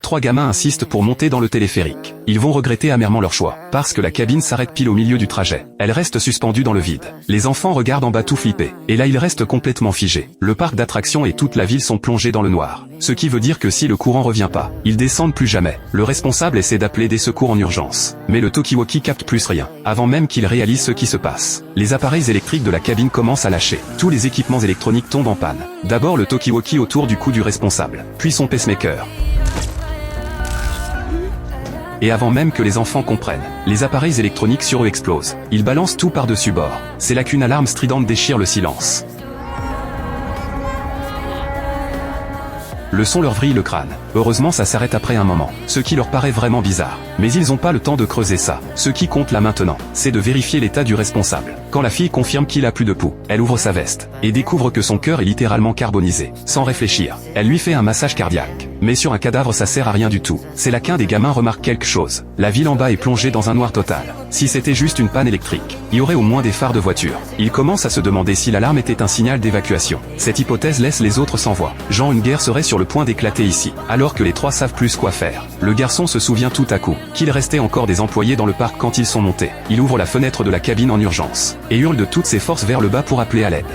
trois gamins insistent pour monter dans le téléphérique. Ils vont regretter amèrement leur choix, parce que la cabine s'arrête pile au milieu du trajet. Elle reste suspendue dans le vide. Les enfants regardent en bas tout flippés. Et là ils restent complètement figés. Le parc d'attractions et toute la ville sont plongés dans le noir. Ce qui veut dire que si le courant revient pas, ils descendent plus jamais. Le responsable essaie d'appeler des secours en urgence. Mais le talkie-walkie capte plus rien, avant même qu'il réalise ce qui se passe. Les appareils électriques de la cabine commencent à lâcher. Tous les équipements électroniques tombent en panne. D'abord le talkie-walkie autour du cou du responsable, puis son pacemaker. Et avant même que les enfants comprennent, les appareils électroniques sur eux explosent. Ils balancent tout par-dessus bord. C'est là qu'une alarme stridente déchire le silence. Le son leur vrille le crâne. Heureusement ça s'arrête après un moment, ce qui leur paraît vraiment bizarre. Mais ils n'ont pas le temps de creuser ça. Ce qui compte là maintenant, c'est de vérifier l'état du responsable. Quand la fille confirme qu'il a plus de pouls, elle ouvre sa veste, et découvre que son cœur est littéralement carbonisé. Sans réfléchir, elle lui fait un massage cardiaque. Mais sur un cadavre ça sert à rien du tout. C'est là qu'un des gamins remarque quelque chose. La ville en bas est plongée dans un noir total. Si c'était juste une panne électrique, il y aurait au moins des phares de voiture. Il commence à se demander si l'alarme était un signal d'évacuation. Cette hypothèse laisse les autres sans voix. Genre une guerre serait sur le point d'éclater ici, alors que les trois savent plus quoi faire. Le garçon se souvient tout à coup qu'il restait encore des employés dans le parc quand ils sont montés. Il ouvre la fenêtre de la cabine en urgence, et hurle de toutes ses forces vers le bas pour appeler à l'aide.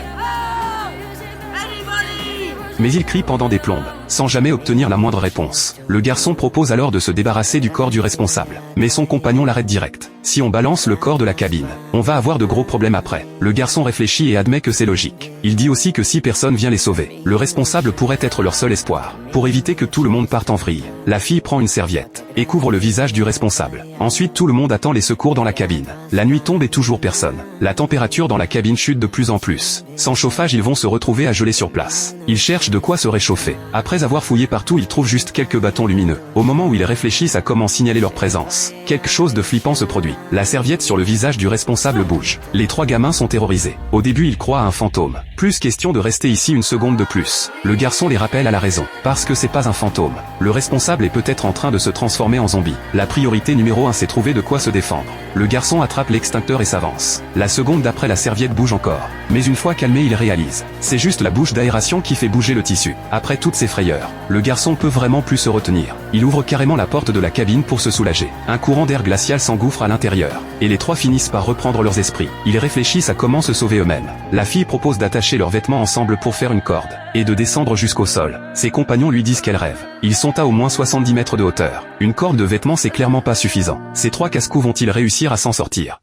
Mais il crie pendant des plombes, sans jamais obtenir la moindre réponse. Le garçon propose alors de se débarrasser du corps du responsable. Mais son compagnon l'arrête direct. Si on balance le corps de la cabine, on va avoir de gros problèmes après. Le garçon réfléchit et admet que c'est logique. Il dit aussi que si personne vient les sauver, le responsable pourrait être leur seul espoir. Pour éviter que tout le monde parte en vrille, la fille prend une serviette et couvre le visage du responsable. Ensuite tout le monde attend les secours dans la cabine. La nuit tombe et toujours personne. La température dans la cabine chute de plus en plus. Sans chauffage ils vont se retrouver à geler sur place. Ils cherchent de quoi se réchauffer. Après avoir fouillé partout ils trouvent juste quelques bâtons lumineux. Au moment où ils réfléchissent à comment signaler leur présence, quelque chose de flippant se produit. La serviette sur le visage du responsable bouge. Les trois gamins sont terrorisés. Au début ils croient à un fantôme. Plus question de rester ici une seconde de plus. Le garçon les rappelle à la raison. Parce que c'est pas un fantôme. Le responsable est peut-être en train de se transformer en zombie. La priorité numéro 1 c'est trouver de quoi se défendre. Le garçon attrape l'extincteur et s'avance. La seconde d'après la serviette bouge encore. Mais une fois calmé il réalise. C'est juste la bouche d'aération qui fait bouger le tissu. Après toutes ces frayeurs, le garçon peut vraiment plus se retenir. Il ouvre carrément la porte de la cabine pour se soulager. Un courant d'air glacial s'engouffre à l'intérieur. Et les trois finissent par reprendre leurs esprits. Ils réfléchissent à comment se sauver eux-mêmes. La fille propose d'attacher leurs vêtements ensemble pour faire une corde, et de descendre jusqu'au sol. Ses compagnons lui disent qu'elle rêve. Ils sont à au moins 70 mètres de hauteur. Une corde de vêtements c'est clairement pas suffisant. Ces trois casse-cou vont-ils réussir à s'en sortir?